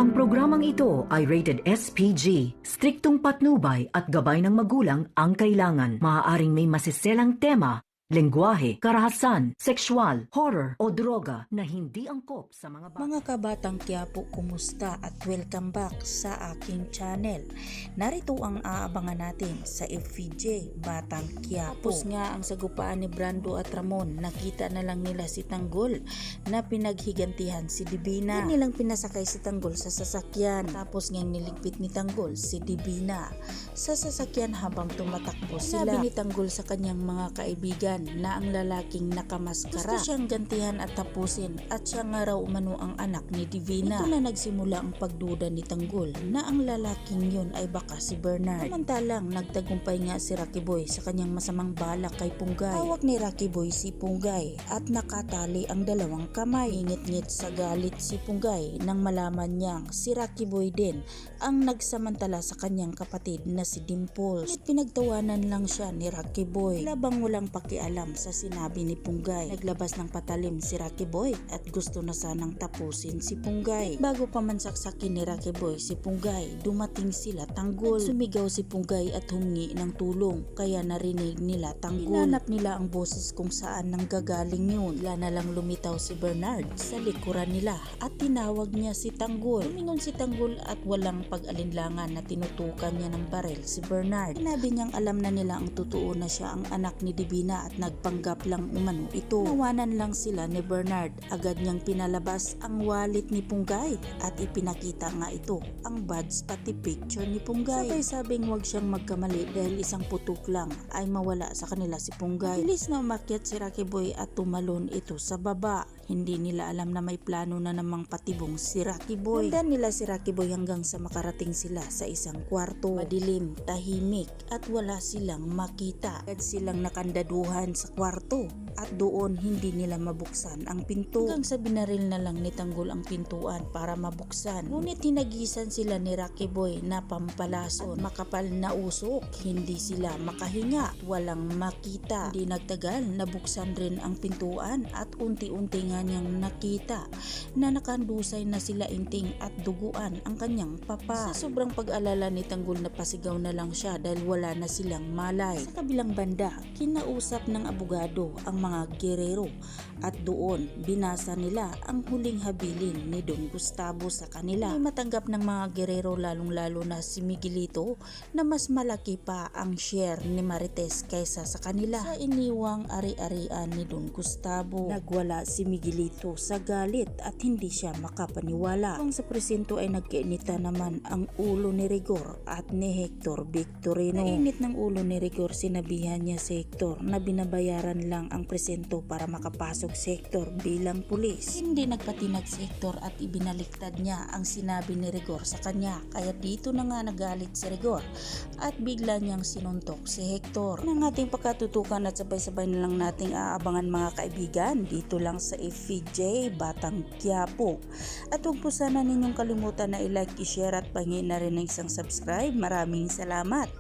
Ang programang ito ay rated SPG. Striktong patnubay at gabay ng magulang ang kailangan. Maaaring may masiselang tema, lengguwahe, karahasan, sexual, horror o droga na hindi angkop sa mga bata. Mga kabatang Quiapo, kumusta at welcome back sa aking channel. Narito ang aabangan natin sa FVJ Batang Quiapo. Tapos nga ang sagupaan ni Brando at Ramon, nakita na lang nila si Tanggol na pinaghigantihan si Divina. Hindi nilang pinasakay si Tanggol sa sasakyan. Tapos nga niligpit ni Tanggol si Divina sa sasakyan habang tumatakbo sila. Sabi ni Tanggol sa kanyang mga kaibigan na ang lalaking nakamaskara gusto siyang gantihan at tapusin at siya nga raw umano ang anak ni Divina. Ito na nagsimula ang pagduda ni Tanggol na ang lalaking yun ay baka si Bernard. Samantalang nagtagumpay nga si Rocky Boy sa kanyang masamang balak kay Punggay. Hawak ni Rocky Boy si Punggay at nakatali ang dalawang kamay. Ingit-ngit sa galit si Punggay nang malaman niyang si Rocky Boy din ang nagsamantala sa kanyang kapatid na si Dimples. Ngunit pinagtawanan lang siya ni Rocky Boy. Labang walang pakialam sa sinabi ni Punggay. Naglabas ng patalim si Rocky Boy at gusto na sanang tapusin si Punggay. Bago pa man saksakin ni Rocky Boy si Punggay, dumating sila Tanggol. Sumigaw si Punggay at humingi ng tulong kaya narinig nila Tanggol. Hinanap nila ang boses kung saan nanggagaling yun. Bigla na lang lumitaw si Bernard sa likuran nila at tinawag niya si Tanggol. Lumingon si Tanggol at walang pag-alinlangan na tinutukan niya ng baril si Bernard. Sinabi niyang alam na nila ang totoo na siya ang anak ni Divina at nagpanggap lang umano ito. Nawanan lang sila ni Bernard. Agad niyang pinalabas ang wallet ni Punggay at ipinakita nga ito ang buds pati picture ni Punggay. Sabay-sabing huwag siyang magkamali dahil isang putok lang ay mawala sa kanila si Punggay. Bilis na umakyat si Rocky Boy at tumalon ito sa baba. Hindi nila alam na may plano na namang patibong si Rocky Boy. Sundan nila si Rocky Boy hanggang sa makarating sila sa isang kwarto. Madilim, tahimik at wala silang makita. Agad silang nakandaduhan sa kwarto at doon hindi nila mabuksan ang pinto. Hanggang sa binaril na lang ni Tanggol ang pintuan para mabuksan. Ngunit hinagisan sila ni Rocky Boy na pampalason. Makapal na usok, hindi sila makahinga, walang makita. Hindi nagtagal, nabuksan rin ang pintuan at unti-unti nga niyang nakita na nakandusay na sila inting at duguan ang kanyang papa. Sa sobrang pag-alala ni Tanggol, napasigaw na lang siya dahil wala na silang malay. Sa kabilang banda, kinausap ng abogado ang mga gerero at doon binasa nila ang huling habilin ni Don Gustavo sa kanila. May matanggap ng mga gerero lalong-lalo na si Miguelito na mas malaki pa ang share ni Marites kaysa sa kanila. Sa iniwang ari-arian ni Don Gustavo, nagwala si Miguelito sa galit at hindi siya makapaniwala. Kung sa presinto ay nagkainita naman ang ulo ni Rigor at ni Hector Victorino. Nainit ng ulo ni Rigor, sinabihan niya si Hector na binabayaran lang ang presinto para makapasok si Hector bilang pulis. Hindi nagpatinag si Hector at ibinaliktad niya ang sinabi ni Rigor sa kanya. Kaya dito na nga nagalit si Rigor at bigla niyang sinuntok si Hector. Ang ating pagkatutukan at sabay-sabay na lang nating aabangan mga kaibigan dito lang sa FVJ Batang Quiapo. At huwag po sana ninyong kalimutan na i-like, i-share at pangin na rin ng isang subscribe. Maraming salamat!